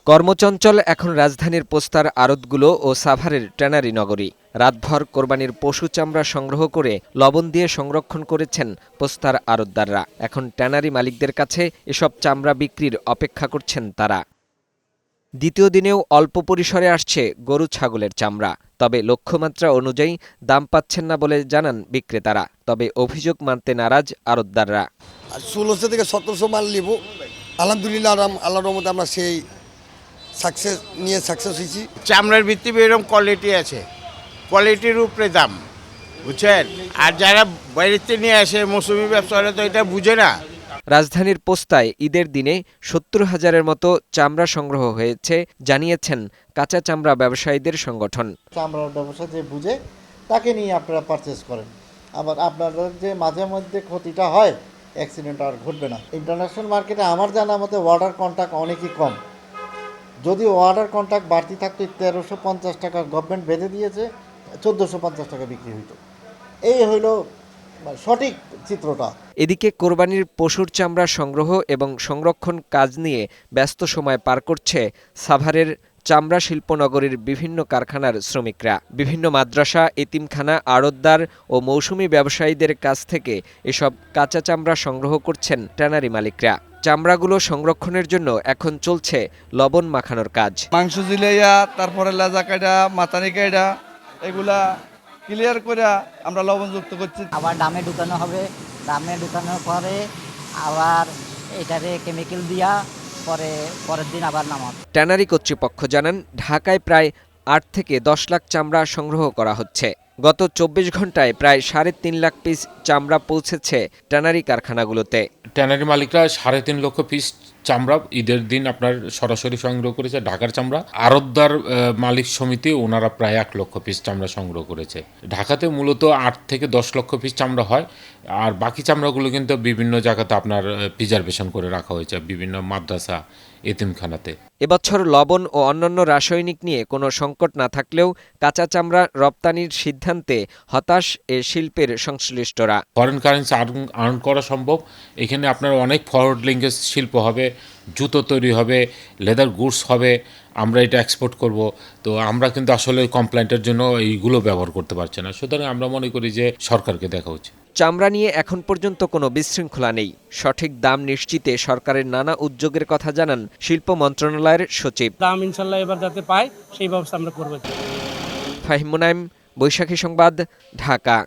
কর্মচঞ্চল এখন রাজধানীর পোস্তার আড়তগুলো ও সাভারের ট্যানারি নগরী। রাতভর কোরবানির পশু চামড়া সংগ্রহ করে লবণ দিয়ে সংরক্ষণ করেছেন পোস্তার আড়তদাররা। এখন ট্যানারি মালিকদের কাছে এসব চামড়া বিক্রির অপেক্ষা করছেন তারা। দ্বিতীয় দিনেও অল্প পরিসরে আসছে গরু ছাগলের চামড়া, তবে লক্ষ্যমাত্রা অনুযায়ী দাম পাচ্ছেন না বলে জানান বিক্রেতারা। তবে অভিযোগ মানতে নারাজ আড়তদাররা। 1600 থেকে 1700 মাল নিব। আলহামদুলিল্লাহ, আল্লাহর রহমতে আমরা সেই সাকসেস হয়েছি। চামড়ার ভিত্তিতে এরকম কোয়ালিটি আছে, কোয়ালিটির উপরে দাম, বুঝছেন। আর যারা বাইরেতে নিয়ে আসে মৌসুমি ব্যবসায়ীরা তো এটা বুঝে না। রাজধানীর পোস্তায় ঈদের দিনে 70,000-এর মতো চামড়া সংগ্রহ হয়েছে জানিয়েছেন কাঁচা চামড়া ব্যবসায়ীদের সংগঠন। চামড়ার ব্যবসা যে বুঝে তাকে নিয়ে আপনারা পারচেস করেন। আবার আপনাদের যে মাঝে মধ্যে ক্ষতিটা হয়, অ্যাক্সিডেন্ট আর ঘটবে না। ইন্টারন্যাশনাল মার্কেটে আমার জানা মতে ওয়াটার কন্ট্রাক্ট অনেকই কম। যদি ওয়াটার কন্ট্রাক্ট বাড়তি থাকতো, 1350 টাকা গভর্নমেন্ট বেঁধে দিয়েছে, 1450 টাকা বিক্রি হইতো। এই হইল সঠিক চিত্রটা। এদিকে কোরবানির পশুর চামড়া সংগ্রহ এবং সংরক্ষণ কাজ নিয়ে ব্যস্ত সময় পার করছে সাভারের চামড়া শিল্পনগরীর বিভিন্ন কারখানার শ্রমিকরা। বিভিন্ন মাদ্রাসা, এতিমখানা, আড়তদার ও মৌসুমি ব্যবসায়ীদের কাছ থেকে এসব কাঁচা চামড়া সংগ্রহ করছেন ট্যানারি মালিকরা। চামড়াগুলো সংরক্ষণের জন্য এখন চলছে লবণ মাখানোর কাজ। মাংস জিলাইয়া, তারপরে লেজা কাটা, মাথানি কাটা, এগুলা ক্লিয়ার করে আমরা লবণযুক্ত করছি। আবার ডামে ঢুকানো হবে, ডামে ঢুকানোর পরে আবার এটারে কেমিক্যাল দিয়া পরের দিন আবার নামানো। ট্যানারি কর্তৃপক্ষ জানান, ঢাকায় প্রায় 8 থেকে 10 লাখ চামড়া সংগ্রহ করা হচ্ছে। গত 24 ঘন্টায় প্রায় 3.5 লাখ পিস চামড়া পৌঁছেছে ট্যানারি কারখানাগুলোতে। ট্যানারি মালিকরা 3.5 লক্ষ পিস চামড়া ঈদের দিন আপনার সরাসরি সংগ্রহ করেছে ঢাকার চামড়া। আড়তদার মালিক সমিতি ওনারা প্রায় 1 লক্ষ পিস চামড়া সংগ্রহ করেছে। ঢাকাতে মূলত 8 থেকে 10 লক্ষ পিস চামড়া হয়, আর বাকি চামড়াগুলো কিন্তু বিভিন্ন জায়গাতে আপনার প্রিজার্ভেশন করে রাখা হয়েছে, বিভিন্ন মাদ্রাসা, এতিমখানাতে। এবছর লবণ ও অন্যান্য রাসায়নিক নিয়ে কোনো সংকট না থাকলেও কাঁচা চামড়া রপ্তানির সিদ্ধান্তে হতাশ এ শিল্পের সংশ্লিষ্টরা। ফরেন কারেন্সি আর্ন করা সম্ভব। এখানে আপনার অনেক ফরওয়ার্ড লিঙ্কেজ শিল্প হবে, জুতো তৈরি হবে, লেদার গুডস হবে, আমরা এটা এক্সপোর্ট করব। তো আমরা কিন্তু আসলে কমপ্লেন্টের জন্য এইগুলো ব্যবহার করতে পারছি না। সুতরাং আমরা মনে করি যে সরকারকে দেখা উচিত। চামড়া নিয়ে এখন পর্যন্ত কোনো বিশৃঙ্খলা নেই। সঠিক দাম নিশ্চিতে সরকারের নানা উদ্যোগের কথা জানান শিল্প মন্ত্রণালয়ের সচিব। দাম ইনশাল্লাহ এবার যাতে পায় সেই ব্যবস্থা আমরা করব। ফাহিম মুনাইম, বৈশাখী সংবাদ, ঢাকা।